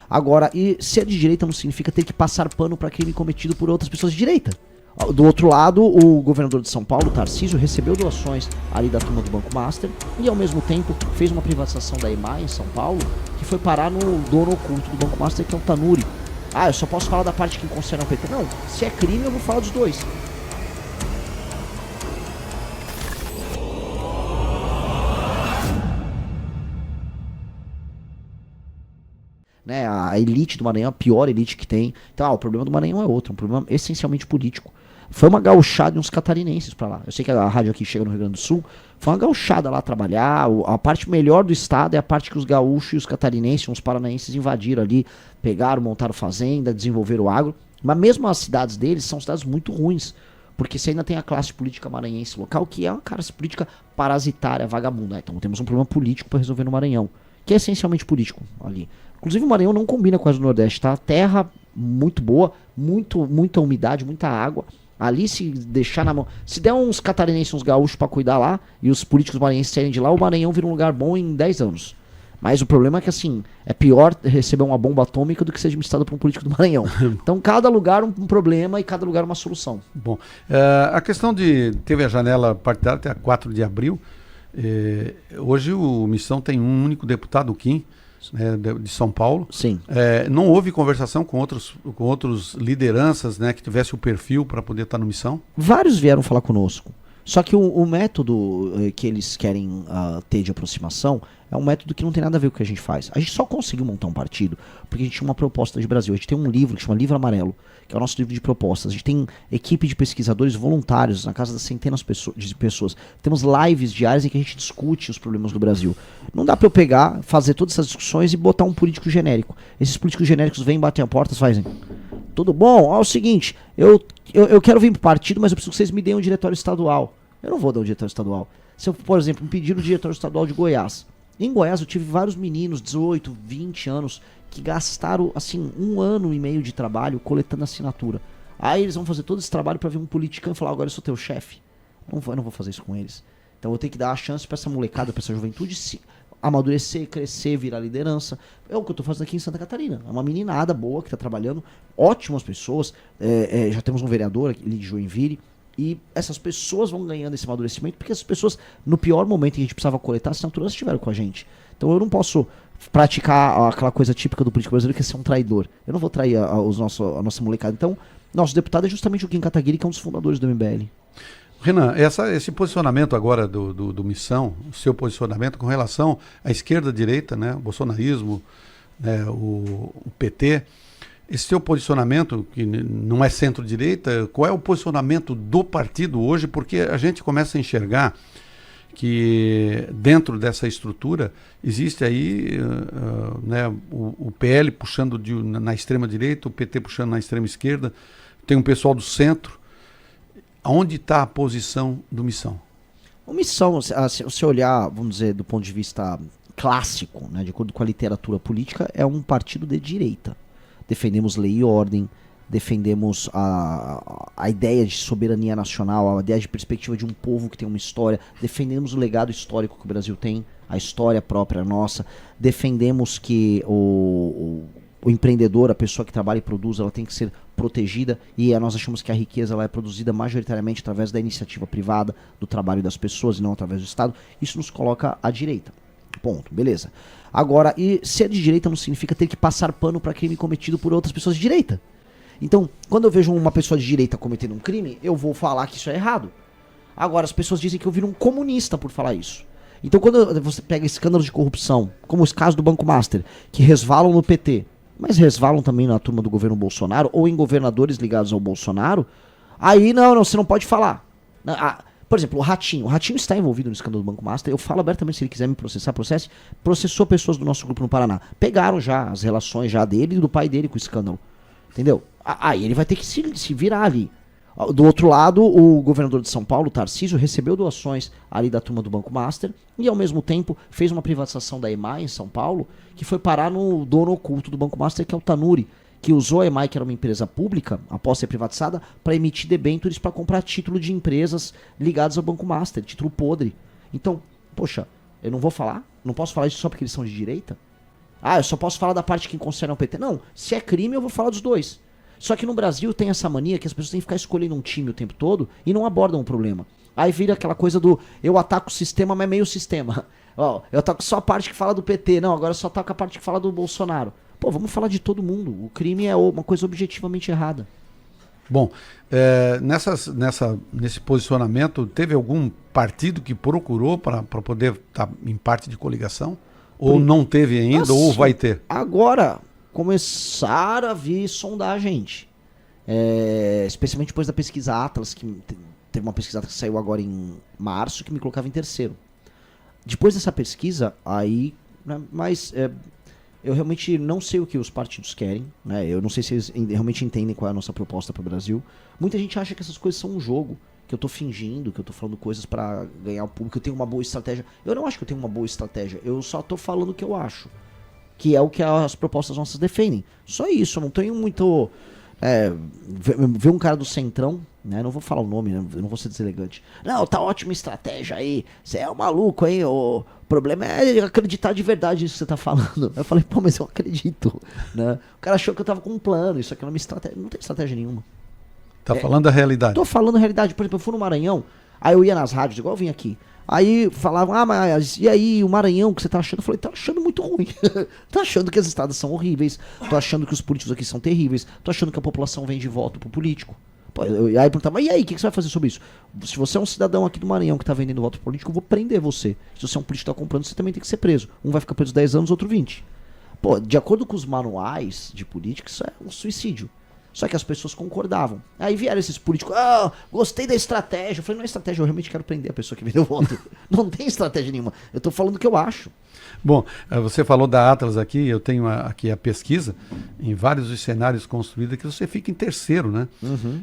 Agora, e ser de direita não significa ter que passar pano para crime cometido por outras pessoas de direita. Do outro lado, o governador de São Paulo, Tarcísio, recebeu doações ali da turma do Banco Master e, ao mesmo tempo, fez uma privatização da EMAI em São Paulo, que foi parar no dono oculto do Banco Master, que é o Tanuri. Ah, eu só posso falar da parte que concerne ao PT. Não, se é crime, eu vou falar dos dois. Né, a elite do Maranhão é a pior elite que tem. Então, o problema do Maranhão é outro, um problema essencialmente político. Foi uma gauchada de uns catarinenses pra lá. Eu sei que a rádio aqui chega no Rio Grande do Sul. Foi uma gauchada lá trabalhar. A parte melhor do estado é a parte que os gaúchos e os catarinenses, uns paranaenses invadiram ali, pegaram, montaram fazenda, desenvolveram o agro. Mas mesmo as cidades deles são cidades muito ruins. Porque você ainda tem a classe política maranhense local, que é uma classe política parasitária, vagabunda. Então temos um problema político para resolver no Maranhão, que é essencialmente político ali. Inclusive o Maranhão não combina com as do Nordeste, tá? Terra muito boa, muita umidade, muita água. Ali, se deixar na mão, se der uns catarinenses, uns gaúchos pra cuidar lá, e os políticos maranhenses saírem de lá, o Maranhão vira um lugar bom em 10 anos. Mas o problema é que, assim, é pior receber uma bomba atômica do que ser administrado por um político do Maranhão. Então, cada lugar um problema e cada lugar uma solução. Bom, a questão teve a janela partidária até 4 de abril. Hoje o Missão tem um único deputado, o Kim, de São Paulo. Sim. Não houve conversação com outros lideranças, né, que tivesse o perfil para poder estar no Missão? Vários vieram falar conosco. Só que o método que eles querem ter de aproximação é um método que não tem nada a ver com o que a gente faz. A gente só conseguiu montar um partido porque a gente tinha uma proposta de Brasil. A gente tem um livro que chama Livro Amarelo, que é o nosso livro de propostas. A gente tem equipe de pesquisadores voluntários na casa das centenas de pessoas. Temos lives diárias em que a gente discute os problemas do Brasil. Não dá pra eu pegar, fazer todas essas discussões e botar um político genérico. Esses políticos genéricos vêm, batem a porta e fazem: tudo bom? É o seguinte, eu quero vir pro partido, mas eu preciso que vocês me deem um diretório estadual. Eu não vou dar um diretório estadual. Se eu, por exemplo, me pedir o diretório estadual de Goiás. Em Goiás eu tive vários meninos, 18, 20 anos, que gastaram, assim, 1 ano e meio de trabalho coletando assinatura. Aí eles vão fazer todo esse trabalho pra vir um politicão e falar: agora eu sou teu chefe. Eu não vou fazer isso com eles. Então eu vou ter que dar a chance pra essa molecada, pra essa juventude se amadurecer, crescer, virar liderança. É o que eu tô fazendo aqui em Santa Catarina. É uma meninada boa que tá trabalhando, ótimas pessoas. Já temos um vereador ali de Joinville. E essas pessoas vão ganhando esse amadurecimento, porque essas pessoas, no pior momento em que a gente precisava coletar assinaturas, estiveram com a gente. Então eu não posso praticar aquela coisa típica do político brasileiro, que é ser um traidor. Eu não vou trair a nossa molecada. Então, nosso deputado é justamente o Kim Kataguiri, que é um dos fundadores do MBL. Renan, esse posicionamento agora do Missão, o seu posicionamento com relação à esquerda-direita, né, o bolsonarismo, né, o PT... Esse seu posicionamento, que não é centro-direita, qual é o posicionamento do partido hoje? Porque a gente começa a enxergar que dentro dessa estrutura existe aí né, o PL puxando na extrema-direita, o PT puxando na extrema-esquerda, tem um pessoal do centro. Onde está a posição do Missão? O Missão, se você olhar, vamos dizer, do ponto de vista clássico, né, de acordo com a literatura política, é um partido de direita. Defendemos lei e ordem, defendemos a ideia de soberania nacional, a ideia de perspectiva de um povo que tem uma história, defendemos o legado histórico que o Brasil tem, a história própria nossa, defendemos que o empreendedor, a pessoa que trabalha e produz, ela tem que ser protegida, e nós achamos que a riqueza ela é produzida majoritariamente através da iniciativa privada, do trabalho das pessoas e não através do Estado. Isso nos coloca à direita. Ponto, beleza. Agora, e ser de direita não significa ter que passar pano para crime cometido por outras pessoas de direita. Então, quando eu vejo uma pessoa de direita cometendo um crime, eu vou falar que isso é errado. Agora, as pessoas dizem que eu viro um comunista por falar isso. Então, quando você pega escândalos de corrupção, como os casos do Banco Master, que resvalam no PT, mas resvalam também na turma do governo Bolsonaro, ou em governadores ligados ao Bolsonaro, aí não, você não pode falar. Por exemplo, o Ratinho está envolvido no escândalo do Banco Master. Eu falo abertamente, se ele quiser me processar, processou pessoas do nosso grupo no Paraná. Pegaram já as relações já dele e do pai dele com o escândalo. Entendeu? Aí ele vai ter que se virar ali. Do outro lado, o governador de São Paulo, Tarcísio, recebeu doações ali da turma do Banco Master e, ao mesmo tempo, fez uma privatização da EMAI em São Paulo, que foi parar no dono oculto do Banco Master, que é o Tanuri, que usou a EMAI, que era uma empresa pública, após ser privatizada, para emitir debêntures para comprar título de empresas ligadas ao Banco Master, título podre. Então, poxa, eu não vou falar? Não posso falar isso só porque eles são de direita? Ah, eu só posso falar da parte que concerne ao PT. Não, se é crime eu vou falar dos dois. Só que no Brasil tem essa mania que as pessoas têm que ficar escolhendo um time o tempo todo e não abordam o problema. Aí vira aquela coisa do eu ataco o sistema, mas meio sistema. Ó, eu ataco só a parte que fala do PT. Não, agora eu só ataco a parte que fala do Bolsonaro. Pô, vamos falar de todo mundo. O crime é uma coisa objetivamente errada. Bom, nesse posicionamento, teve algum partido que procurou para poder estar em parte de coligação? Ou não teve ainda, assim, ou vai ter? Agora, começaram a vir sondar a gente. Especialmente depois da pesquisa Atlas, que teve uma pesquisa que saiu agora em março, que me colocava em terceiro. Depois dessa pesquisa, aí... Né, mas eu realmente não sei o que os partidos querem, né? Eu não sei se eles realmente entendem qual é a nossa proposta para o Brasil. Muita gente acha que essas coisas são um jogo, que eu tô fingindo, que eu tô falando coisas para ganhar o público, que eu tenho uma boa estratégia. Eu não acho que eu tenho uma boa estratégia, eu só tô falando o que eu acho, que é o que as propostas nossas defendem. Só isso, eu não tenho muito... ver um cara do Centrão, né? Não vou falar o nome, né? Eu não vou ser deselegante. Não, tá ótima estratégia aí, você é um maluco, hein? O problema é acreditar de verdade nisso que você tá falando. Eu falei, pô, mas eu acredito, né? O cara achou que eu tava com um plano, isso aqui é uma estratégia. Não tem estratégia nenhuma. Tá falando da realidade. Tô falando a realidade. Por exemplo, eu fui no Maranhão, aí eu ia nas rádios, igual eu vim aqui. Aí falavam, mas e aí, o Maranhão, o que você tá achando? Eu falei, tá achando muito ruim. Tô achando que as estradas são horríveis, tô achando que os políticos aqui são terríveis, tô achando que a população vende voto pro político. Pô, aí perguntava, mas e aí, o que você vai fazer sobre isso? Se você é um cidadão aqui do Maranhão que tá vendendo voto político, eu vou prender você. Se você é um político que tá comprando, você também tem que ser preso. Um vai ficar preso 10 anos, outro 20. Pô, de acordo com os manuais de política, isso é um suicídio. Só que as pessoas concordavam. Aí vieram esses políticos, gostei da estratégia. Eu falei, não é estratégia, eu realmente quero prender a pessoa que vendeu o voto. Não tem estratégia nenhuma. Eu tô falando o que eu acho. Bom, você falou da Atlas aqui, eu tenho aqui a pesquisa, em vários dos cenários construídos, que você fica em terceiro, né? Uhum.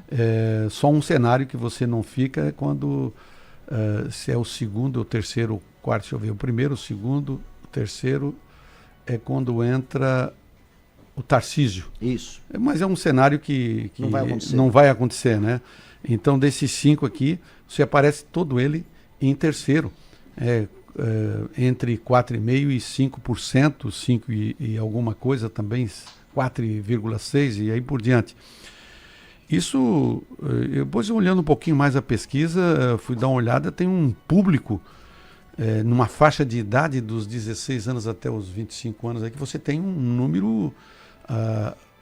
Só um cenário que você não fica é quando, se é o segundo, o terceiro, o quarto, deixa eu ver, o primeiro, o segundo, o terceiro, é quando entra... o Tarcísio. Isso. Mas é um cenário que não vai acontecer, né? Então, desses 5 aqui, você aparece todo ele em terceiro. Entre 4,5% e 5%, 5 e alguma coisa também, 4,6% e aí por diante. Isso, depois olhando um pouquinho mais a pesquisa, fui dar uma olhada, tem um público numa faixa de idade dos 16 anos até os 25 anos, aqui você tem um número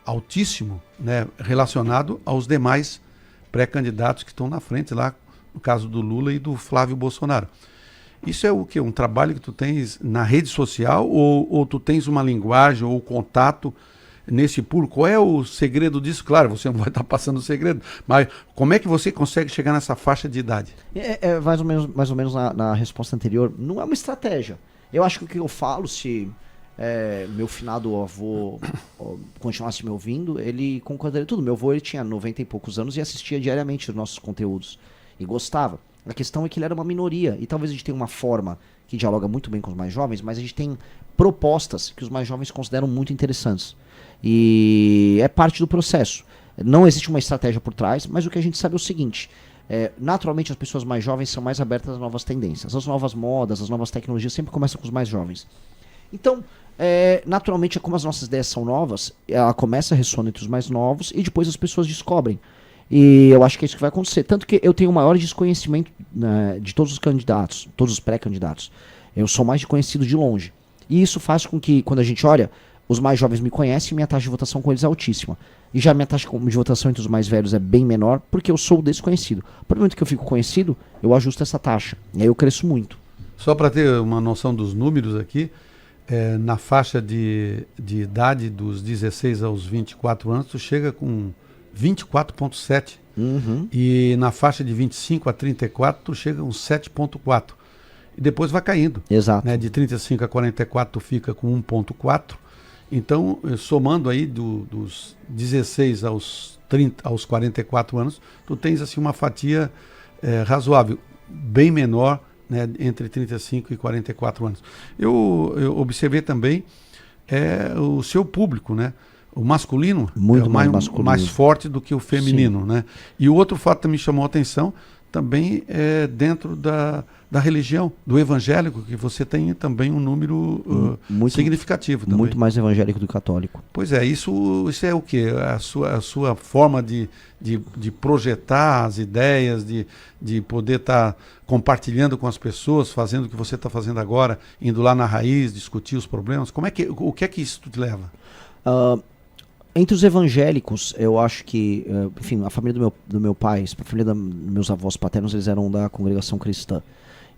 altíssimo, né, relacionado aos demais pré-candidatos que estão na frente lá, no caso do Lula e do Flávio Bolsonaro. Isso é o que? Um trabalho que tu tens na rede social ou tu tens uma linguagem ou contato nesse público? Qual é o segredo disso? Claro, você não vai estar passando o segredo, mas como é que você consegue chegar nessa faixa de idade? Mais ou menos na resposta anterior, não é uma estratégia. Eu acho que o que eu falo, se meu finado avô continuasse me ouvindo, ele concordaria tudo. Meu avô ele tinha 90 e poucos anos e assistia diariamente os nossos conteúdos e gostava. A questão é que ele era uma minoria e talvez a gente tenha uma forma que dialoga muito bem com os mais jovens, mas a gente tem propostas que os mais jovens consideram muito interessantes. E é parte do processo. Não existe uma estratégia por trás, mas o que a gente sabe é o seguinte: naturalmente as pessoas mais jovens são mais abertas às novas tendências. As novas modas, as novas tecnologias sempre começam com os mais jovens. Então, naturalmente, como as nossas ideias são novas, ela começa a ressoar entre os mais novos e depois as pessoas descobrem. E eu acho que é isso que vai acontecer. Tanto que eu tenho o maior desconhecimento, né, de todos os candidatos, todos os pré-candidatos. Eu sou mais conhecido de longe. E isso faz com que, quando a gente olha, os mais jovens me conhecem e minha taxa de votação com eles é altíssima. E já minha taxa de votação entre os mais velhos é bem menor, porque eu sou o desconhecido. No momento que eu fico conhecido, eu ajusto essa taxa. E aí eu cresço muito. Só para ter uma noção dos números aqui, na faixa de idade dos 16 aos 24 anos, tu chega com 24,7. Uhum. E na faixa de 25 a 34, tu chega com 7,4. E depois vai caindo. Exato. Né? De 35 a 44, tu fica com 1,4. Então, somando aí dos 16 aos 44 anos, tu tens assim uma fatia razoável, bem menor, né, entre 35 e 44 anos. Eu observei também o seu público, né? O masculino muito é mais forte do que o feminino, né? E o outro fato que me chamou a atenção, também dentro da religião, do evangélico, que você tem também um número muito significativo também. Muito mais evangélico do que católico. Pois é, isso é o quê? A sua forma de projetar as ideias, de poder estar compartilhando com as pessoas, fazendo o que você está fazendo agora, indo lá na raiz, discutir os problemas. O que é que isso te leva? Entre os evangélicos, eu acho que, enfim, a família do meu pai, a família dos meus avós paternos, eles eram da congregação cristã.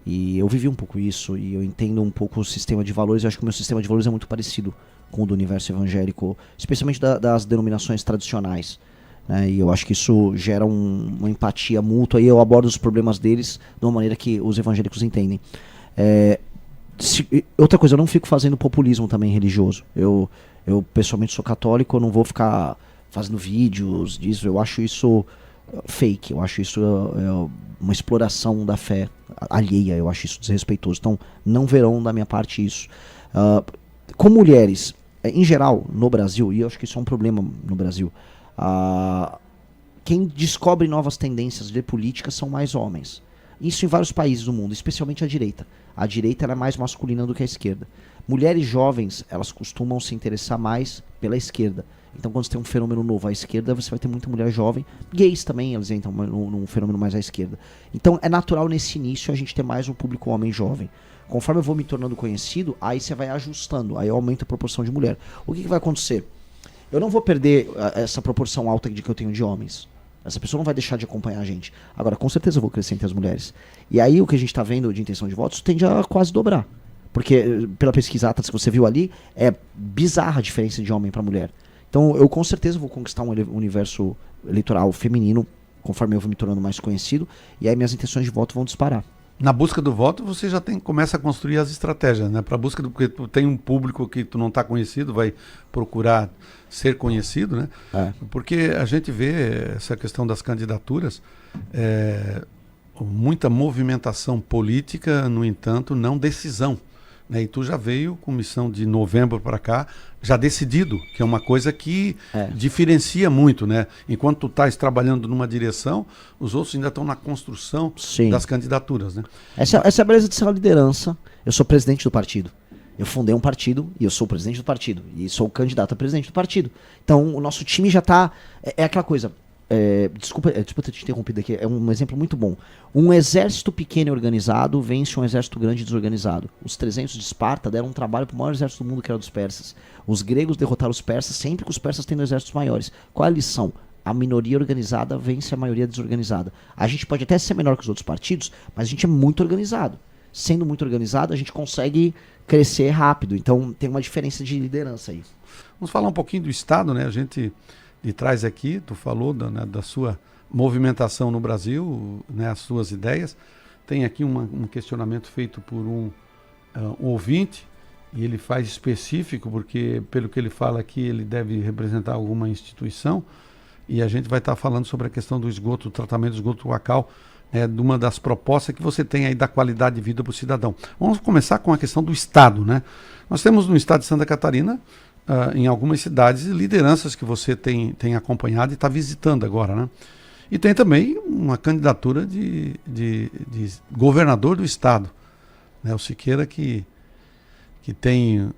E eu vivi um pouco isso, e eu entendo um pouco o sistema de valores. Eu acho que o meu sistema de valores é muito parecido com o do universo evangélico, especialmente das denominações tradicionais. Né? E eu acho que isso gera uma empatia mútua, e eu abordo os problemas deles de uma maneira que os evangélicos entendem. Outra coisa, eu não fico fazendo populismo também religioso. Eu pessoalmente sou católico, eu não vou ficar fazendo vídeos disso. Eu acho isso fake, eu acho isso uma exploração da fé alheia, eu acho isso desrespeitoso. Então não verão da minha parte isso. Com mulheres, em geral, no Brasil, e eu acho que isso é um problema no Brasil, quem descobre novas tendências de política são mais homens. Isso em vários países do mundo, especialmente a direita. A direita ela é mais masculina do que a esquerda. Mulheres jovens, elas costumam se interessar mais pela esquerda. Então, quando você tem um fenômeno novo à esquerda, você vai ter muita mulher jovem. Gays também, eles entram num fenômeno mais à esquerda. Então, é natural nesse início a gente ter mais um público homem jovem. Conforme eu vou me tornando conhecido, aí você vai ajustando, aí aumenta a proporção de mulher. O que vai acontecer? Eu não vou perder essa proporção alta que eu tenho de homens. Essa pessoa não vai deixar de acompanhar a gente. Agora, com certeza eu vou crescer entre as mulheres. E aí o que a gente está vendo de intenção de votos tende a quase dobrar. Porque, pela pesquisa Atlas que você viu ali, é bizarra a diferença de homem para mulher. Então, eu com certeza vou conquistar um universo eleitoral feminino, conforme eu vou me tornando mais conhecido, e aí minhas intenções de voto vão disparar. Na busca do voto, você já começa a construir as estratégias, né? Para a busca porque tu tem um público que tu não está conhecido, vai procurar ser conhecido, né? Porque a gente vê essa questão das candidaturas, muita movimentação política, no entanto, não decisão. Né? E tu já veio com missão de novembro para cá, já decidido, que é uma coisa que diferencia muito, né? Enquanto tu estás trabalhando numa direção, os outros ainda estão na construção das candidaturas, né? Essa é a beleza de ser uma liderança. Eu sou presidente do partido. Eu fundei um partido e eu sou o presidente do partido. E sou o candidato a presidente do partido. Então, o nosso time já está... É aquela coisa... Desculpa ter te interrompido aqui, é um exemplo muito bom. Um exército pequeno e organizado vence um exército grande e desorganizado. Os 300 de Esparta deram um trabalho para o maior exército do mundo, que era dos persas. Os gregos derrotaram os persas sempre que os persas tendo exércitos maiores. Qual é a lição? A minoria organizada vence a maioria desorganizada. A gente pode até ser menor que os outros partidos, mas a gente é muito organizado. Sendo muito organizado, a gente consegue crescer rápido. Então tem uma diferença de liderança aí. Vamos falar um pouquinho do Estado, né? A gente... de trás aqui, tu falou da sua movimentação no Brasil, né, as suas ideias. Tem aqui um questionamento feito por um ouvinte, e ele faz específico, porque pelo que ele fala aqui, ele deve representar alguma instituição, e a gente vai estar falando sobre a questão do esgoto, do tratamento do esgoto local, de uma das propostas que você tem aí da qualidade de vida para o cidadão. Vamos começar com a questão do Estado, né? Nós temos no estado de Santa Catarina, em algumas cidades, lideranças que você tem acompanhado e está visitando agora, né? E tem também uma candidatura de governador do estado, né? O Siqueira que tem,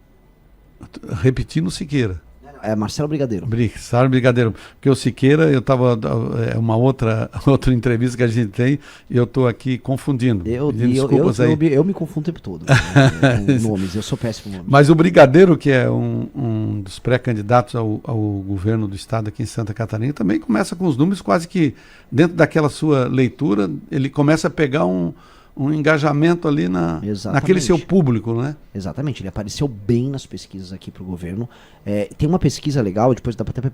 repetindo o Siqueira. É Marcelo Brigadeiro. Marcelo Brigadeiro. Porque o Siqueira, eu estava... É uma outra entrevista que a gente tem e eu estou aqui confundindo. Eu me confundo o tempo todo. Com nomes, eu sou péssimo nome. Mas o Brigadeiro, que é um dos pré-candidatos ao governo do estado aqui em Santa Catarina, também começa com os números quase que, dentro daquela sua leitura, ele começa a pegar um engajamento ali naquele seu público, né? Exatamente, ele apareceu bem nas pesquisas aqui para o governo. Tem uma pesquisa legal, depois dá até para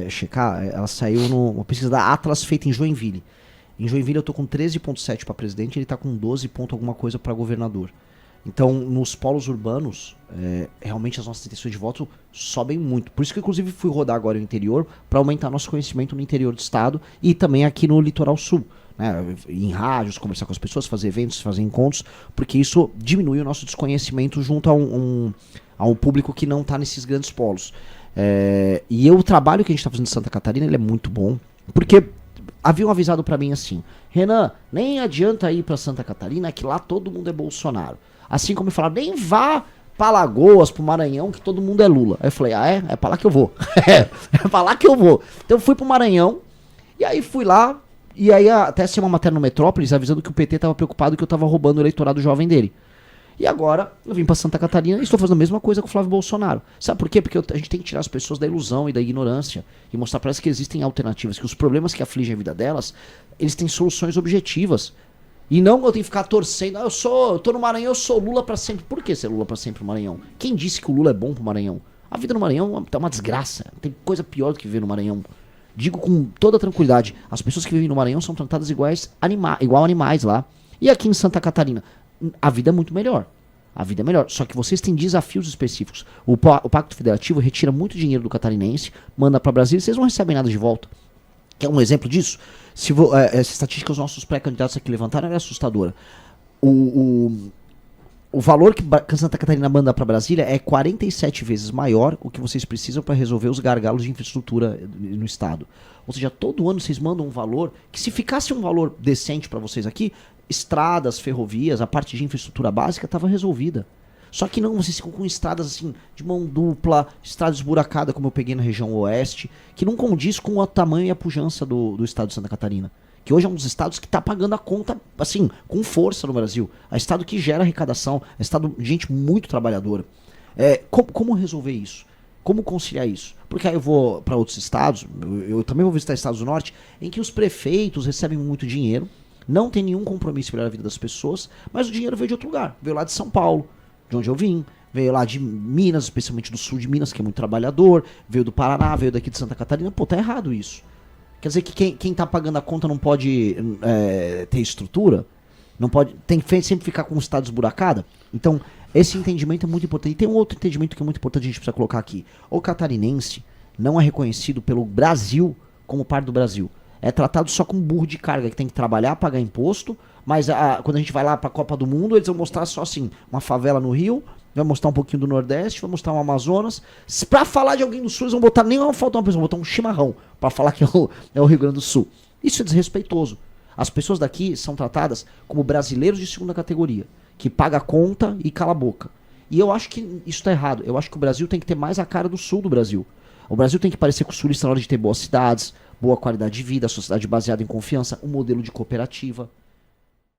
checar, ela saiu uma pesquisa da Atlas feita em Joinville. Em Joinville eu tô com 13,7 para presidente, ele tá com 12 ponto alguma coisa para governador. Então, nos polos urbanos, realmente as nossas intenções de voto sobem muito. Por isso que, inclusive, fui rodar agora no interior para aumentar nosso conhecimento no interior do estado e também aqui no litoral sul. Né, em rádios, conversar com as pessoas, fazer eventos, fazer encontros, porque isso diminui o nosso desconhecimento junto a um público que não está nesses grandes polos. E o trabalho que a gente está fazendo em Santa Catarina ele é muito bom, porque haviam avisado pra mim assim, Renan, nem adianta ir pra Santa Catarina, que lá todo mundo é Bolsonaro. Assim como me falaram, nem vá pra Alagoas, pro Maranhão, que todo mundo é Lula. Aí eu falei, é pra lá que eu vou. É pra lá que eu vou. Então eu fui pro Maranhão, e aí fui lá, e aí até saiu uma matéria no Metrópolis avisando que o PT tava preocupado que eu tava roubando o eleitorado jovem dele. E agora eu vim pra Santa Catarina e estou fazendo a mesma coisa com o Flávio Bolsonaro. Sabe por quê? Porque a gente tem que tirar as pessoas da ilusão e da ignorância e mostrar para elas que existem alternativas, que os problemas que afligem a vida delas, eles têm soluções objetivas. E não eu tenho que ficar torcendo, eu tô no Maranhão, eu sou Lula pra sempre. Por que ser Lula pra sempre no Maranhão? Quem disse que o Lula é bom pro Maranhão? A vida no Maranhão tá uma desgraça. Tem coisa pior do que viver no Maranhão. Digo com toda tranquilidade, as pessoas que vivem no Maranhão são tratadas igual animais lá. E aqui em Santa Catarina, a vida é muito melhor. A vida é melhor. Só que vocês têm desafios específicos. O Pacto Federativo retira muito dinheiro do catarinense, manda para Brasília e vocês não recebem nada de volta. Quer um exemplo disso? Essa estatística que os nossos pré-candidatos aqui levantaram é assustadora. O valor que Santa Catarina manda para Brasília é 47 vezes maior o que vocês precisam para resolver os gargalos de infraestrutura no estado. Ou seja, todo ano vocês mandam um valor que, se ficasse um valor decente para vocês aqui, estradas, ferrovias, a parte de infraestrutura básica estava resolvida. Só que não, vocês ficam com estradas assim, de mão dupla, estrada esburacada, como eu peguei na região oeste, que não condiz com o tamanho e a pujança do estado de Santa Catarina. Que hoje é um dos estados que está pagando a conta, assim, com força no Brasil. É estado que gera arrecadação, é estado de gente muito trabalhadora. Como resolver isso? Como conciliar isso? Porque aí eu vou para outros estados, eu também vou visitar estados do norte, em que os prefeitos recebem muito dinheiro, não tem nenhum compromisso para a vida das pessoas, mas o dinheiro veio de outro lugar. Veio lá de São Paulo, de onde eu vim, veio lá de Minas, especialmente do sul de Minas, que é muito trabalhador, veio do Paraná, veio daqui de Santa Catarina. Pô, tá errado isso. Quer dizer que quem tá pagando a conta não pode ter estrutura? Não pode, tem que sempre ficar com o estado esburacado? Então, esse entendimento é muito importante. E tem um outro entendimento que é muito importante, a gente precisa colocar aqui. O catarinense não é reconhecido pelo Brasil como parte do Brasil. É tratado só como burro de carga, que tem que trabalhar, pagar imposto, mas quando a gente vai lá pra Copa do Mundo, eles vão mostrar só assim, uma favela no Rio, vai mostrar um pouquinho do Nordeste, vai mostrar um Amazonas. Pra falar de alguém do Sul, eles vão botar, nem vai faltar uma pessoa, vão botar um chimarrão pra falar que é o Rio Grande do Sul. Isso é desrespeitoso. As pessoas daqui são tratadas como brasileiros de segunda categoria, que paga a conta e cala a boca. E eu acho que isso tá errado. Eu acho que o Brasil tem que ter mais a cara do Sul do Brasil. O Brasil tem que parecer com o sulista na hora de ter boas cidades, boa qualidade de vida, sociedade baseada em confiança, um modelo de cooperativa.